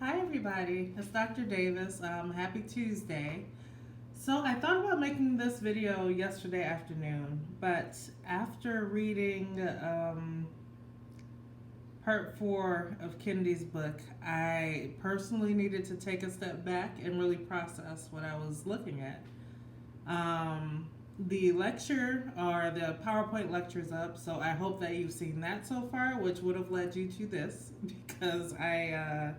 Hi, everybody. It's Dr. Davis. Happy Tuesday. So, I thought about making this video yesterday afternoon, but after reading part 4 of Kendi's book, I personally needed to take a step back and really process what I was looking at. The lecture or the PowerPoint lecture is up, so I hope that you've seen that so far, which would have led you to this because I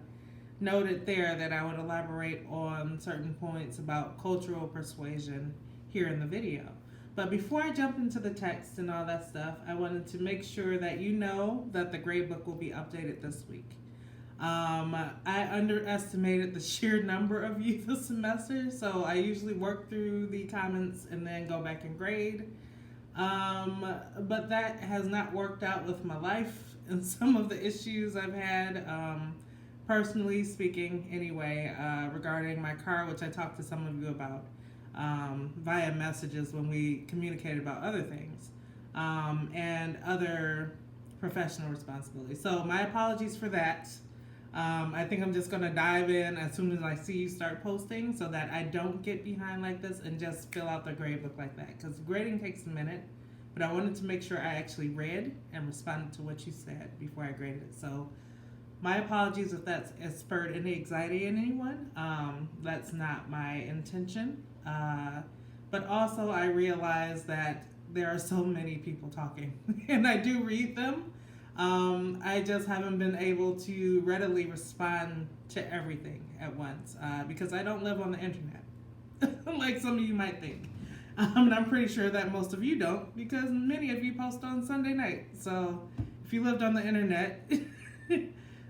noted there that I would elaborate on certain points about cultural persuasion here in the video. But before I jump into the text and all that stuff, I wanted to make sure that you know that the grade book will be updated this week. I underestimated the sheer number of you this semester, so I usually work through the comments and then go back and grade. But that has not worked out with my life and some of the issues I've had, personally speaking, anyway, regarding my car, which I talked to some of you about via messages when we communicated about other things and other professional responsibilities. So, my apologies for that. I think I'm just going to dive in as soon as I see you start posting so that I don't get behind like this and just fill out the grade book like that. Because grading takes a minute, but I wanted to make sure I actually read and responded to what you said before I graded it. So my apologies if that's spurred any anxiety in anyone. That's not my intention. But also I realize that there are so many people talking and I do read them. I just haven't been able to readily respond to everything at once because I don't live on the internet like some of you might think. And I'm pretty sure that most of you don't because many of you post on Sunday night. So if you lived on the internet,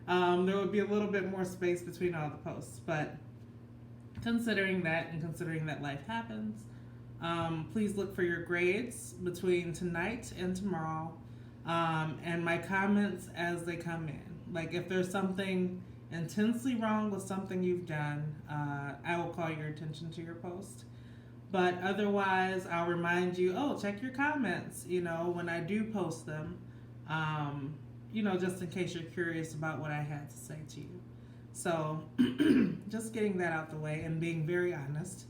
there would be a little bit more space between all the posts. But considering that and considering that life happens, please look for your grades between tonight and tomorrow. And my comments as they come in. Like if there's something intensely wrong with something you've done, I will call your attention to your post. But otherwise, I'll remind you, check your comments, when I do post them, just in case you're curious about what I had to say to you. So just getting that out the way and being very honest.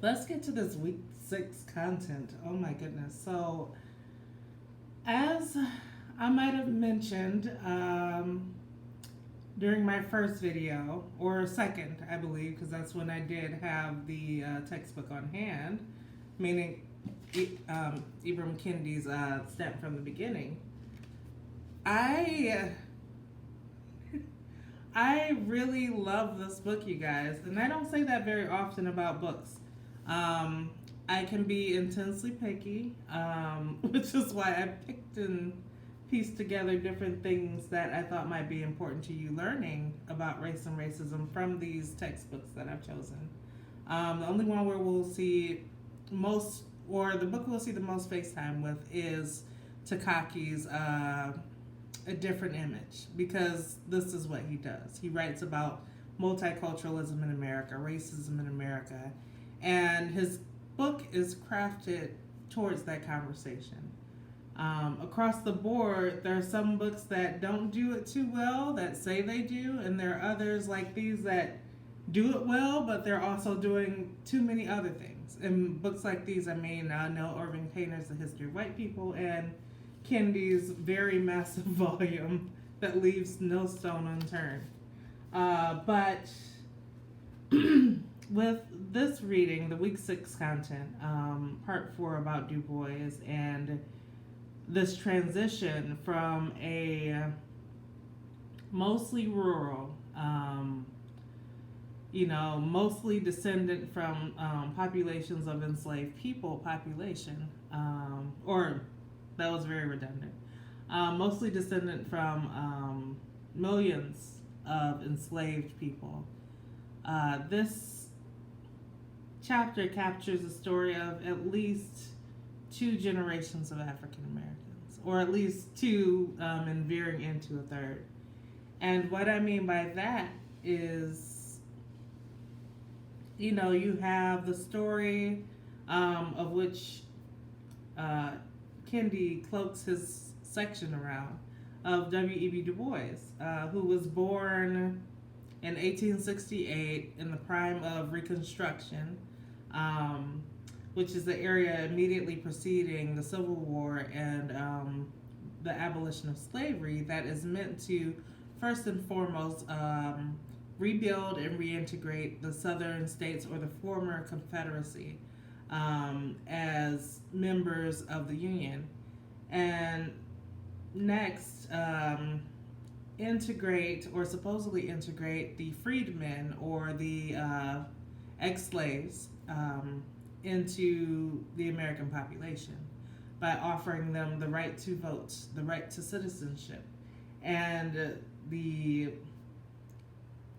Let's get to this week 6 content. Oh my goodness. So, as I might have mentioned during my first video, or second, I believe, because that's when I did have the textbook on hand, meaning Ibram Kendi's Stamp from the Beginning. I really love this book, you guys, and I don't say that very often about books. I can be intensely picky, which is why I picked and pieced together different things that I thought might be important to you learning about race and racism from these textbooks that I've chosen. The only one where we'll see most, or the book we'll see the most FaceTime with is Takaki's A Different Image, because this is what he does. He writes about multiculturalism in America, racism in America, and his book is crafted towards that conversation. Across the board, there are some books that don't do it too well, that say they do, and there are others like these that do it well, but they're also doing too many other things. In books like these, I know Irving Painter's The History of White People and Kendi's very massive volume that leaves no stone unturned. But with this reading, the week 6 content, part 4 about Du Bois, and this transition from a mostly rural, mostly descendant from populations of enslaved people population, or that was very redundant, mostly descendant from millions of enslaved people. This chapter captures the story of at least 2 generations of African Americans, or at least 2 and veering into a third. And what I mean by that is, you have the story of which Kendi cloaks his section around, of W.E.B. Du Bois, who was born in 1868 in the prime of Reconstruction, um, which is the area immediately preceding the Civil War and the abolition of slavery, that is meant to first and foremost rebuild and reintegrate the southern states or the former Confederacy as members of the Union. And next, integrate or supposedly integrate the freedmen or the ex slaves into the American population by offering them the right to vote, the right to citizenship, and the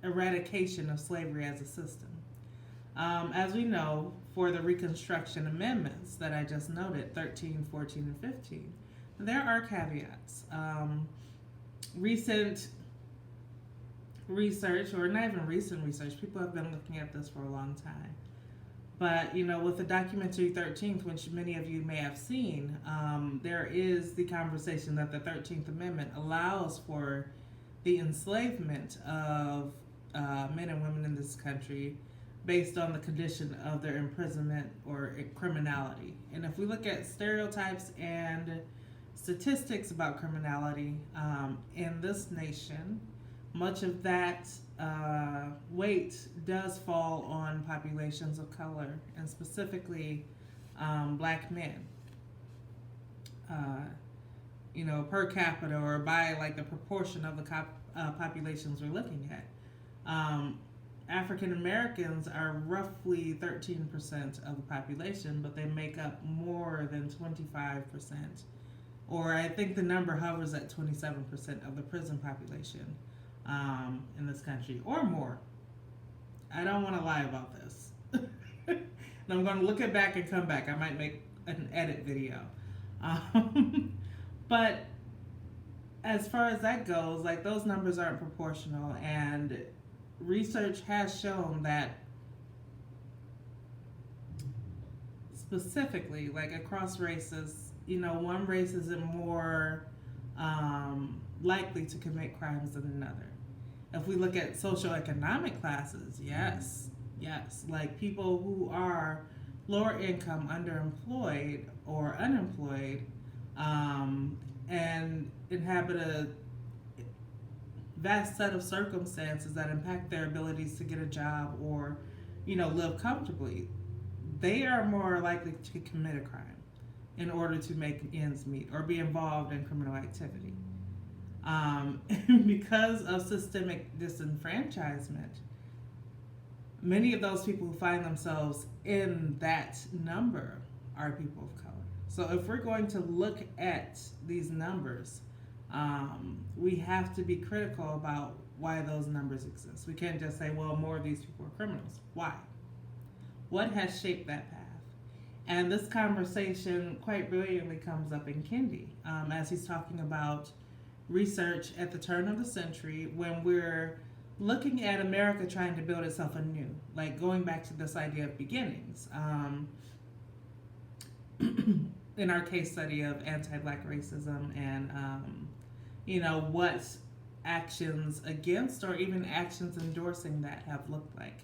eradication of slavery as a system. As we know, for the Reconstruction Amendments that I just noted, 13, 14, and 15, there are caveats. Recent research, or not even recent research, people have been looking at this for a long time. But, with the documentary 13th, which many of you may have seen, there is the conversation that the 13th Amendment allows for the enslavement of men and women in this country based on the condition of their imprisonment or criminality. And if we look at stereotypes and statistics about criminality in this nation, much of that weight does fall on populations of color, and specifically black men. Per capita, or by like the proportion of the populations we're looking at. African Americans are roughly 13% of the population, but they make up more than 25%. Or I think the number hovers at 27% of the prison population in this country, or more. I don't want to lie about this. And I'm going to look it back and come back. I might make an edit video. But as far as that goes, like, those numbers aren't proportional, and research has shown that specifically, like across races, one race isn't more likely to commit crimes than another. If we look at socioeconomic classes, yes, like people who are lower income, underemployed, or unemployed, and inhabit a vast set of circumstances that impact their abilities to get a job or, live comfortably, they are more likely to commit a crime in order to make ends meet or be involved in criminal activity. Because of systemic disenfranchisement, many of those people who find themselves in that number are people of color. So if we're going to look at these numbers, we have to be critical about why those numbers exist. We can't just say, well, more of these people are criminals. Why? What has shaped that path? And this conversation quite brilliantly comes up in Kendi as he's talking about research at the turn of the century when we're looking at America trying to build itself anew, like going back to this idea of beginnings. In our case study of anti-Black racism and, what actions against or even actions endorsing that have looked like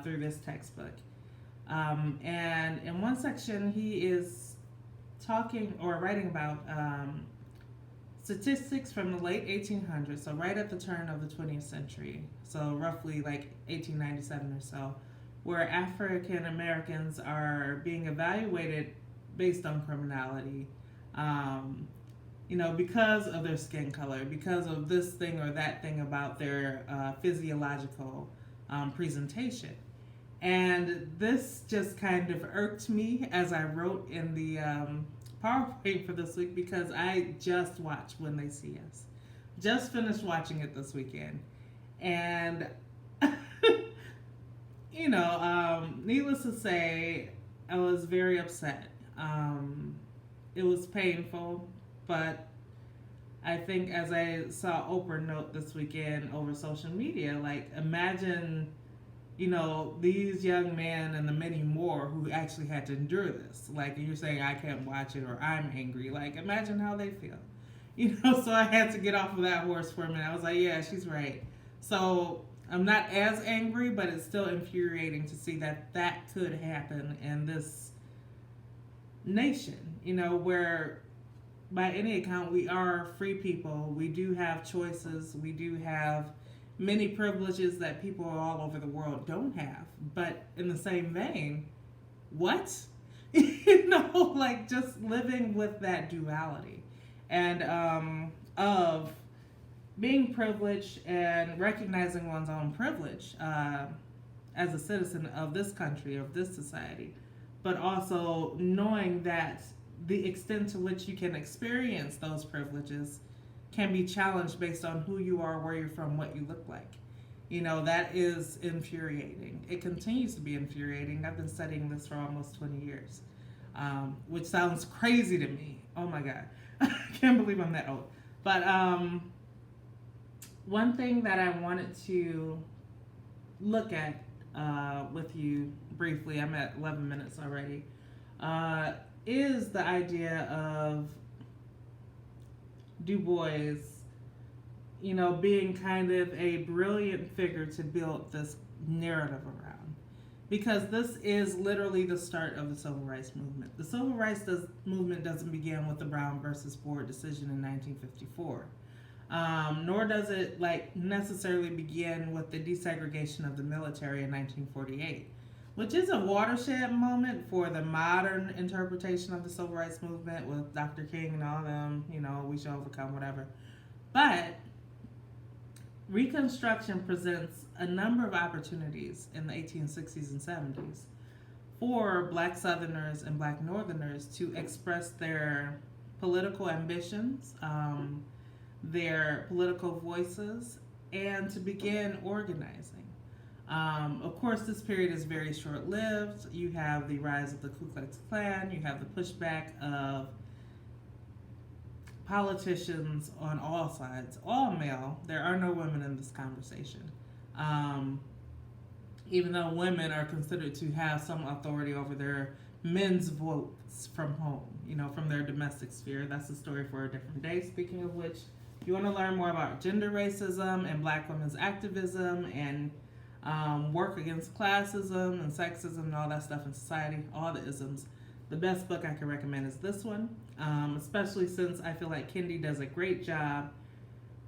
through this textbook. And in one section, he is talking or writing about statistics from the late 1800s, so right at the turn of the 20th century, so roughly like 1897 or so, where African Americans are being evaluated based on criminality, because of their skin color, because of this thing or that thing about their physiological presentation. And this just kind of irked me as I wrote in the PowerPoint for this week, because I just watched When They See Us. Just finished watching it this weekend. And, needless to say, I was very upset. It was painful, but I think as I saw Oprah note this weekend over social media, like, imagine, these young men and the many more who actually had to endure this. Like, you're saying, I can't watch it or I'm angry. Like, imagine how they feel. So I had to get off of that horse for a minute. I was like, yeah, she's right. So I'm not as angry, but it's still infuriating to see that that could happen in this nation, where by any account we are free people. We do have choices. We do have many privileges that people all over the world don't have. But in the same vein, what? Like just living with that duality and of being privileged and recognizing one's own privilege as a citizen of this country, of this society, but also knowing that the extent to which you can experience those privileges can be challenged based on who you are, where you're from, what you look like. That is infuriating. It continues to be infuriating. I've been studying this for almost 20 years, which sounds crazy to me. Oh my God. I can't believe I'm that old. But one thing that I wanted to look at with you briefly, I'm at 11 minutes already, is the idea of Du Bois, being kind of a brilliant figure to build this narrative around. Because this is literally the start of the civil rights movement. The civil rights movement doesn't begin with the Brown versus Board decision in 1954. Nor does it necessarily begin with the desegregation of the military in 1948, which is a watershed moment for the modern interpretation of the civil rights movement with Dr. King and all them, we shall overcome, whatever. But Reconstruction presents a number of opportunities in the 1860s and 70s for Black Southerners and Black Northerners to express their political ambitions, their political voices, and to begin organizing. Of course, this period is very short-lived. You have the rise of the Ku Klux Klan. You have the pushback of politicians on all sides, all male. There are no women in this conversation. Even though women are considered to have some authority over their men's votes from home, from their domestic sphere. That's a story for a different day. Speaking of which, if you want to learn more about gender racism and Black women's activism and work against classism and sexism and all that stuff in society, all the isms, the best book I can recommend is this one, especially since I feel like Kendi does a great job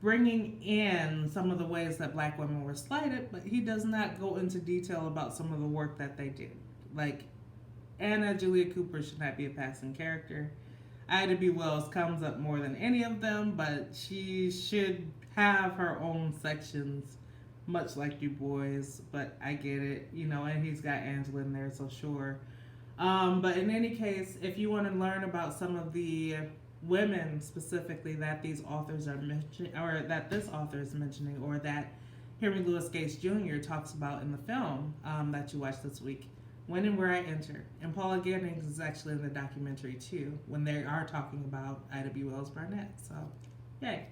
bringing in some of the ways that Black women were slighted, but he does not go into detail about some of the work that they did. Like, Anna Julia Cooper should not be a passing character. Ida B. Wells comes up more than any of them, but she should have her own sections, much like Du Bois, but I get it, and he's got Angela in there, so sure. But in any case, if you want to learn about some of the women specifically that these authors are mentioning, or that this author is mentioning, or that Henry Louis Gates Jr. talks about in the film that you watched this week, When and Where I Enter. And Paula Jennings is actually in the documentary too, when they are talking about Ida B. Wells Barnett. So, yay.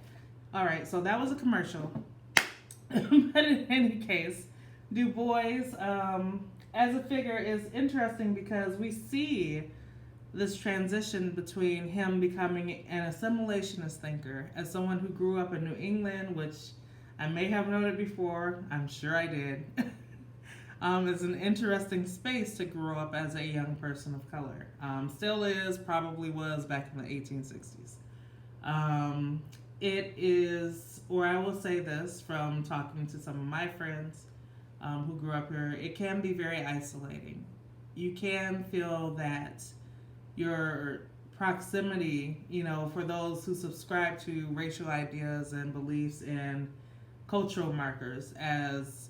All right, so that was a commercial. But in any case, Du Bois as a figure is interesting because we see this transition between him becoming an assimilationist thinker as someone who grew up in New England, which I may have noted before, I'm sure I did. It's an interesting space to grow up as a young person of color. Still is, probably was back in the 1860s. It is, or I will say this from talking to some of my friends who grew up here, it can be very isolating. You can feel that your proximity, for those who subscribe to racial ideas and beliefs and cultural markers as,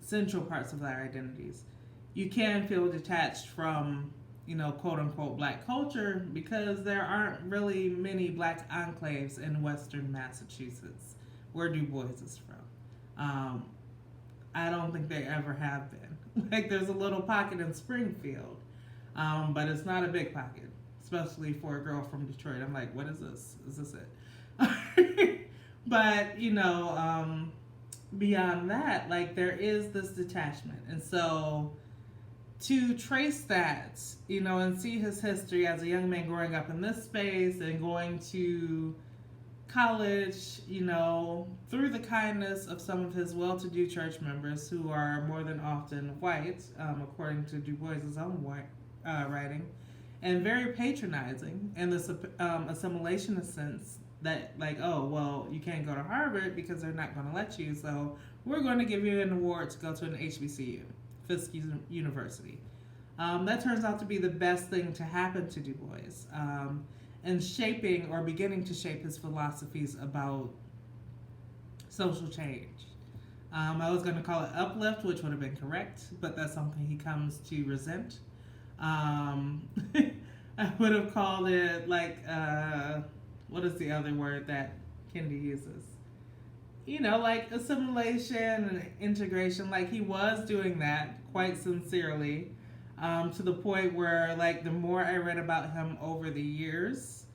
central parts of their identities, you can feel detached from, quote unquote Black culture because there aren't really many Black enclaves in Western Massachusetts where Du Bois is from. I don't think they ever have been. Like, there's a little pocket in Springfield, but it's not a big pocket, especially for a girl from Detroit. I'm like, what is this? Is this it? But, beyond that, there is this detachment. And so to trace that, and see his history as a young man growing up in this space and going to college, through the kindness of some of his well to do church members who are more than often white, according to Du Bois's own writing, and very patronizing in this assimilationist sense that, like, oh, well, you can't go to Harvard because they're not going to let you, so we're going to give you an award to go to an HBCU, Fisk University. That turns out to be the best thing to happen to Du Bois, and shaping or beginning to shape his philosophies about social change. I was going to call it uplift, which would have been correct, but that's something he comes to resent. I would have called it like, what is the other word that Kendi uses? Like assimilation and integration. Like, he was doing that quite sincerely, to the point where, like, the more I read about him over the years,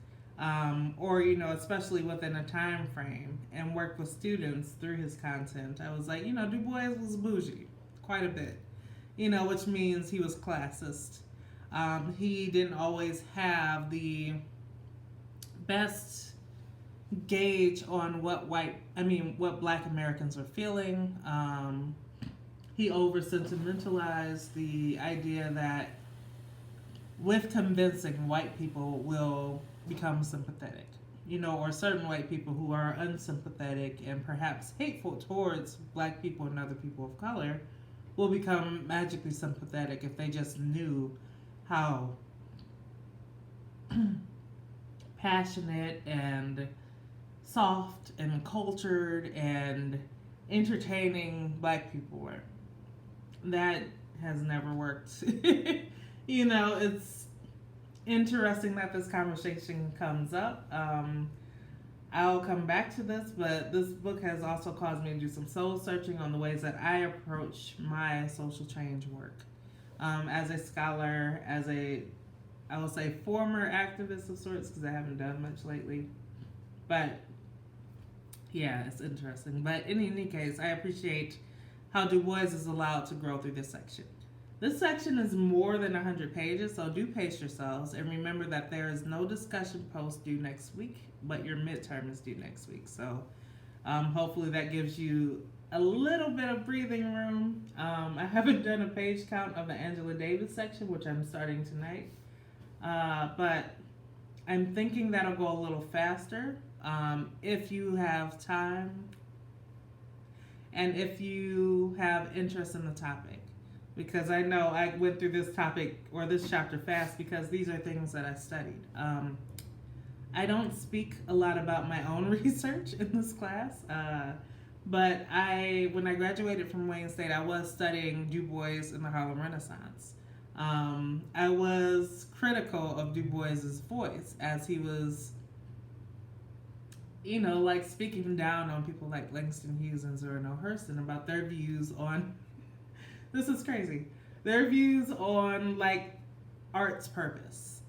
or, especially within a time frame, and worked with students through his content, I was like, Du Bois was bougie quite a bit, which means he was classist. He didn't always have the best gauge on what Black Americans are feeling. He over sentimentalized the idea that with convincing, white people will become sympathetic, or certain white people who are unsympathetic and perhaps hateful towards Black people and other people of color will become magically sympathetic if they just knew how passionate and soft and cultured and entertaining Black people were. That has never worked. It's interesting that this conversation comes up. I'll come back to this, but this book has also caused me to do some soul searching on the ways that I approach my social change work. As a scholar, I will say former activist of sorts, because I haven't done much lately. But yeah, it's interesting. But in any case, I appreciate how Du Bois is allowed to grow through this section. This section is more than 100 pages, so do pace yourselves. And remember that there is no discussion post due next week, but your midterm is due next week. So hopefully that gives you a little bit of breathing room. I haven't done a page count of the Angela Davis section, which I'm starting tonight. But I'm thinking that'll go a little faster if you have time and if you have interest in the topic. Because I know I went through this topic or this chapter fast because these are things that I studied. I don't speak a lot about my own research in this class, but when I graduated from Wayne State, I was studying Du Bois in the Harlem Renaissance. I was critical of Du Bois's voice as he was, like speaking down on people like Langston Hughes and Zora Neale Hurston about their views on, this is crazy, their views on like art's purpose,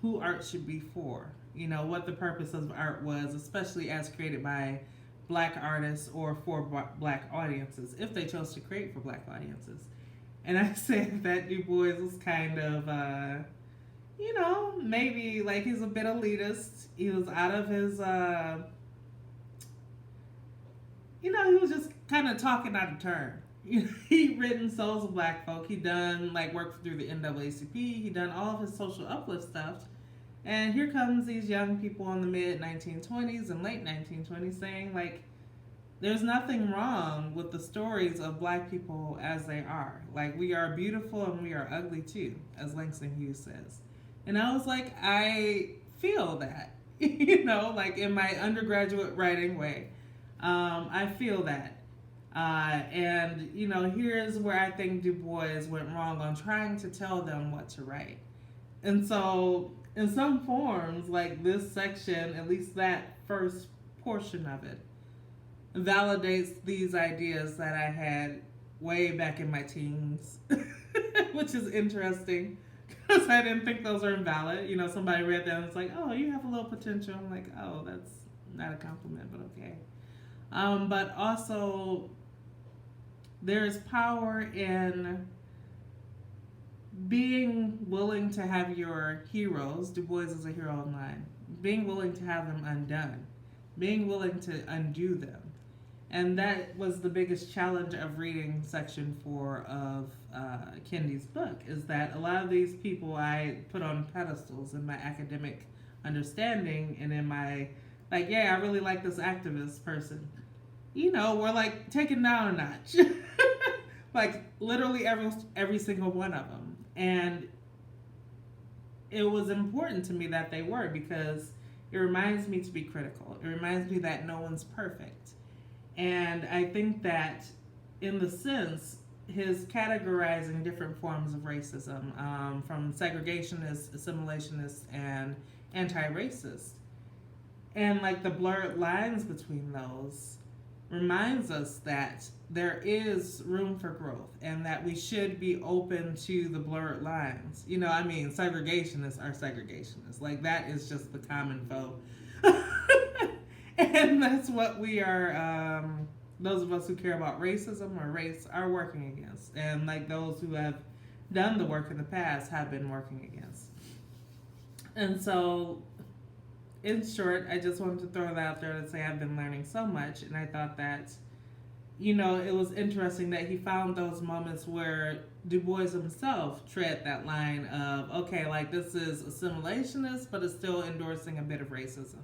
who art should be for, what the purpose of art was, especially as created by Black artists or for Black audiences, if they chose to create for Black audiences. And I said that Du Bois was kind of, maybe like he's a bit elitist. He was out of his, he was just kind of talking out of turn. He'd written Souls of Black Folk. He'd done like work through the NAACP. He'd done all of his social uplift stuff. And here comes these young people in the mid 1920s and late 1920s saying like, there's nothing wrong with the stories of Black people as they are. Like, we are beautiful and we are ugly too, as Langston Hughes says. And I was like, I feel that, like in my undergraduate writing way. I feel that. And here's where I think Du Bois went wrong on trying to tell them what to write. And so, in some forms, like this section, at least that first portion of it, validates these ideas that I had way back in my teens, which is interesting because I didn't think those were invalid. Somebody read that and it's like, oh, you have a little potential. I'm like, oh, that's not a compliment, but okay. But also, there's power in being willing to have your heroes, Du Bois is a hero online, being willing to have them undone, being willing to undo them. And that was the biggest challenge of reading section 4 of Kendi's book, is that a lot of these people I put on pedestals in my academic understanding and in my, like, yeah, I really like this activist person. We're like taken down a notch. Like literally every single one of them. And it was important to me that they were, because it reminds me to be critical. It reminds me that no one's perfect. And I think that in the sense, his categorizing different forms of racism, from segregationist, assimilationist, and anti-racist, and like the blurred lines between those, reminds us that there is room for growth and that we should be open to the blurred lines. Segregationists are segregationists. Like, that is just the common foe. And that's what we are, those of us who care about racism or race are working against. And like those who have done the work in the past have been working against. And so, in short, I just wanted to throw that out there to say I've been learning so much. And I thought that, it was interesting that he found those moments where Du Bois himself tread that line of, okay, like this is assimilationist, but it's still endorsing a bit of racism.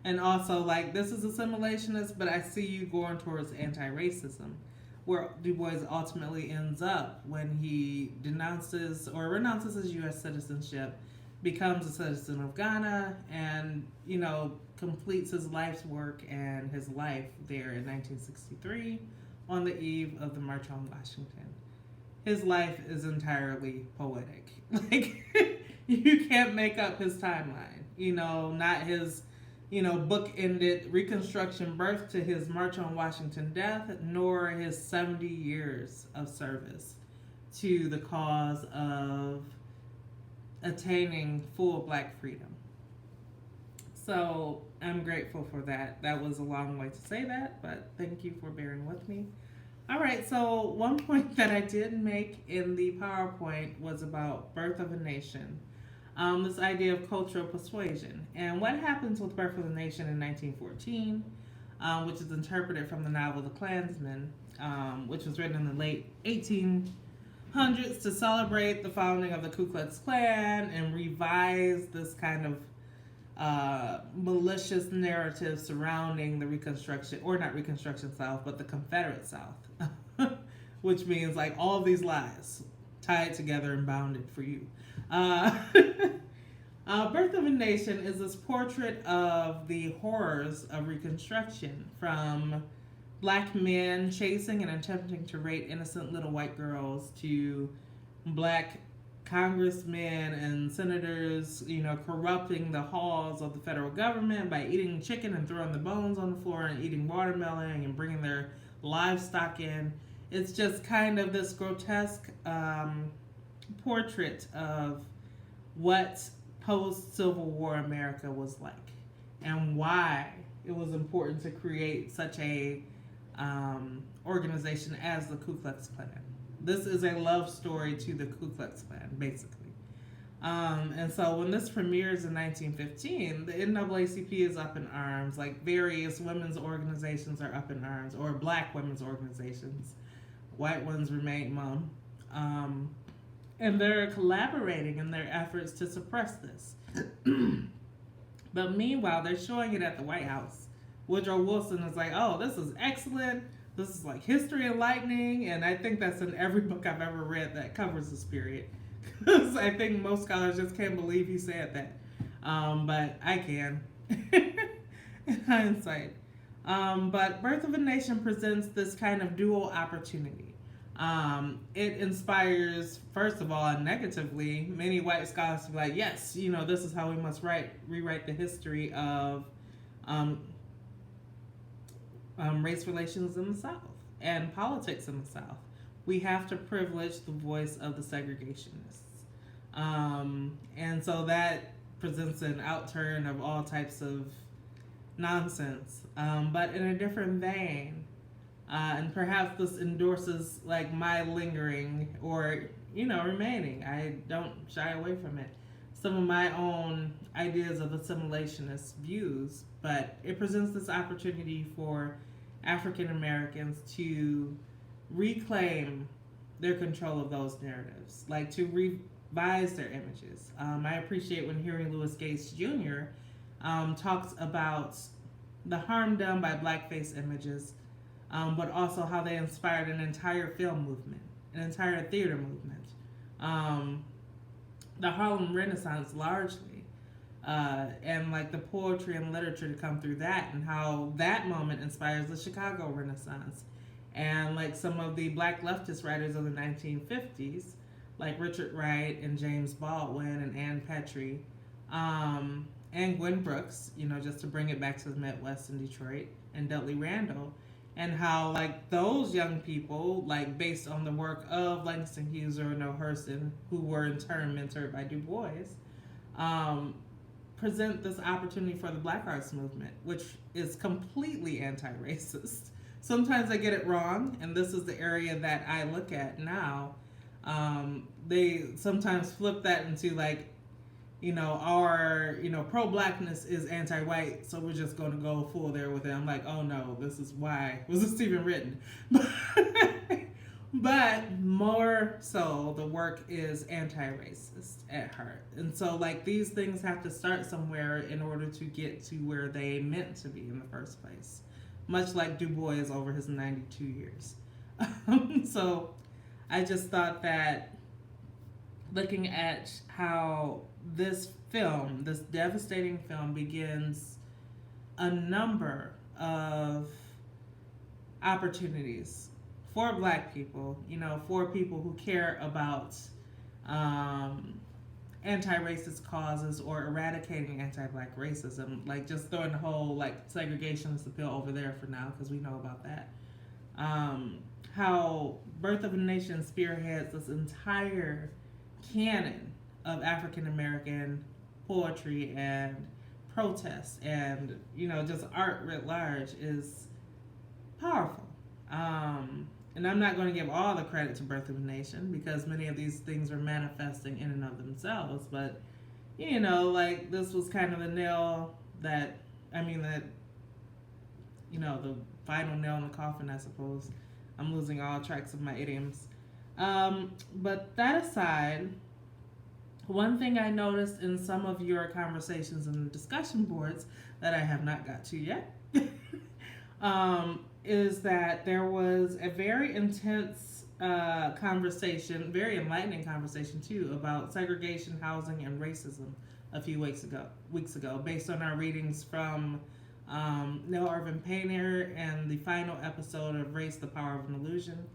And also, like, this is assimilationist, but I see you going towards anti-racism, where Du Bois ultimately ends up when he denounces or renounces his U.S. citizenship, becomes a citizen of Ghana, and, completes his life's work and his life there in 1963 on the eve of the March on Washington. His life is entirely poetic. Like, you can't make up his timeline. Not his book-ended Reconstruction birth to his March on Washington death, nor his 70 years of service to the cause of attaining full Black freedom. So I'm grateful for that. That was a long way to say that, but thank you for bearing with me. All right, so one point that I did make in the PowerPoint was about Birth of a Nation. This idea of cultural persuasion. And what happens with Birth of a Nation in 1914, which is interpreted from the novel The Klansman, which was written in the late 1800s to celebrate the founding of the Ku Klux Klan and revise this kind of malicious narrative surrounding the Reconstruction, or not Reconstruction South, but the Confederate South, which means like all of these lies tied together and bounded for you. Birth of a Nation is this portrait of the horrors of Reconstruction, from Black men chasing and attempting to rape innocent little white girls to Black congressmen and senators, corrupting the halls of the federal government by eating chicken and throwing the bones on the floor and eating watermelon and bringing their livestock in. It's just kind of this grotesque portrait of what post-Civil War America was like and why it was important to create such a organization as the Ku Klux Klan. This is a love story to the Ku Klux Klan, basically. And so when this premieres in 1915, the NAACP is up in arms, like various women's organizations are up in arms, or Black women's organizations. White ones remain mum. And they're collaborating in their efforts to suppress this. But meanwhile, they're showing it at the White House. Woodrow Wilson is like, oh, this is excellent. This is like history enlightening. And I think that's in every book I've ever read that covers this period. Because I think most scholars just can't believe he said that. But I can, in hindsight. But Birth of a Nation presents this kind of dual opportunity. It inspires, first of all, and negatively, many white scholars to be like, yes, this is how we must rewrite the history of race relations in the South and politics in the South. We have to privilege the voice of the segregationists. And so that presents an outturn of all types of nonsense, but in a different vein. And perhaps this endorses like my lingering or remaining. I don't shy away from it. Some of my own ideas of assimilationist views, but it presents this opportunity for African Americans to reclaim their control of those narratives, like to revise their images. I appreciate when hearing Louis Gates Jr. Talks about the harm done by blackface images, but also how they inspired an entire film movement, an entire theater movement. The Harlem Renaissance largely, and like the poetry and literature to come through that, and how that moment inspires the Chicago Renaissance, and like some of the black leftist writers of the 1950s, like Richard Wright and James Baldwin and Ann Petrie, and Gwen Brooks, just to bring it back to the Midwest and Detroit, and Dudley Randall, and how like those young people, like based on the work of Langston Hughes or Noah Hurston, who were in turn mentored by Du Bois, present this opportunity for the Black Arts Movement, which is completely anti-racist. Sometimes I get it wrong, and this is the area that I look at now. They sometimes flip that into like, our, pro-blackness is anti-white, so we're just going to go full there with it. I'm like, oh no, this is why. Was this even written? But more so, the work is anti-racist at heart. And so, like, these things have to start somewhere in order to get to where they meant to be in the first place. Much like Du Bois over his 92 years. So, I just thought that looking at how this film, this devastating film, begins a number of opportunities for Black people, for people who care about anti-racist causes or eradicating anti-Black racism, like just throwing the whole like segregationist appeal over there for now because we know about that. How Birth of a Nation spearheads this entire canon of African American poetry and protest and just art writ large is powerful. And I'm not going to give all the credit to Birth of a Nation because many of these things are manifesting in and of themselves, but like this was kind of the nail that the final nail in the coffin, I suppose. I'm losing all tracks of my idioms. But that aside, one thing I noticed in some of your conversations and discussion boards that I have not got to yet is that there was a very intense conversation, very enlightening conversation too, about segregation, housing, and racism a few weeks ago, based on our readings from Neil Irvin Painter and the final episode of Race, the Power of an Illusion.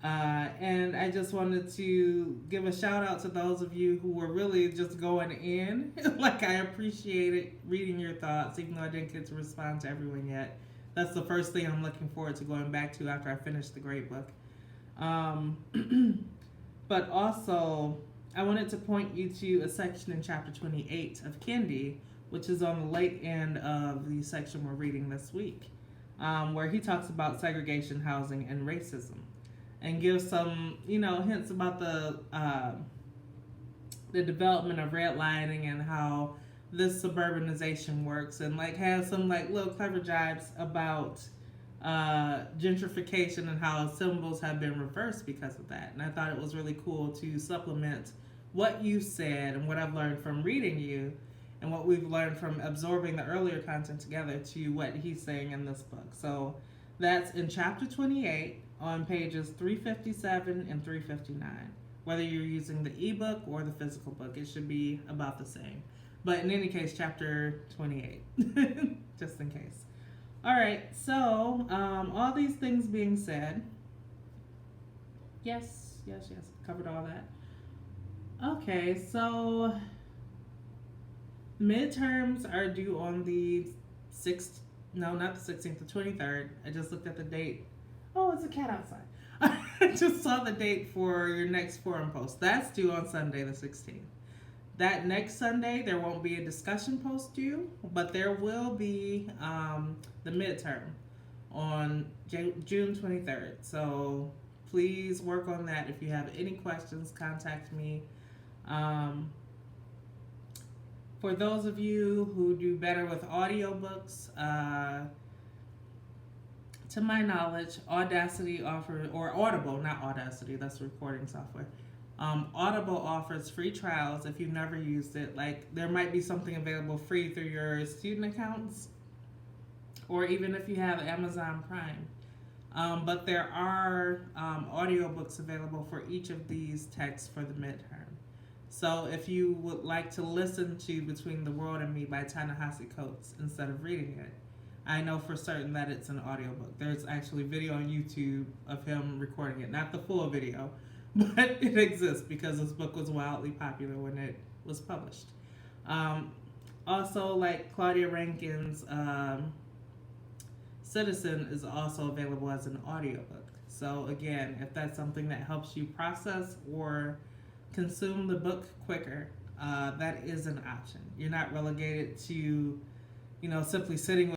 And I just wanted to give a shout out to those of you who were really just going in. Like, I appreciated reading your thoughts, even though I didn't get to respond to everyone yet. That's the first thing I'm looking forward to going back to after I finish the great book. But also, I wanted to point you to a section in chapter 28 of Kendi, which is on the late end of the section we're reading this week, where he talks about segregation, housing, and racism, and gives some, hints about the development of redlining and how this suburbanization works, and like has some like little clever jibes about gentrification and how symbols have been reversed because of that. And I thought it was really cool to supplement what you said and what I've learned from reading you and what we've learned from absorbing the earlier content together to what he's saying in this book. So that's in chapter 28 on pages 357 and 359. Whether you're using the ebook or the physical book, it should be about the same. But in any case, chapter 28, just in case. All right, so all these things being said, yes, covered all that. Okay, so midterms are due on the 6th, no, not the 16th, the 23rd. I just looked at the date. Oh, it's a cat outside. I just saw the date for your next forum post. That's due on Sunday, the 16th. That next Sunday, there won't be a discussion post due, but there will be the midterm on June 23rd. So please work on that. If you have any questions, contact me. Um, for those of you who do better with audiobooks, to my knowledge, Audacity offers, or Audible, not Audacity, that's recording software. Audible offers free trials if you've never used it. Like, there might be something available free through your student accounts, or even if you have Amazon Prime. But there are audiobooks available for each of these texts for the midterm. So if you would like to listen to Between the World and Me by Ta-Nehisi Coates instead of reading it, I know for certain that it's an audiobook. There's actually video on YouTube of him recording it. Not the full video, but it exists because this book was wildly popular when it was published. Also, like Claudia Rankine's Citizen is also available as an audiobook. So again, if that's something that helps you process or consume the book quicker, that is an option. You're not relegated to, simply sitting with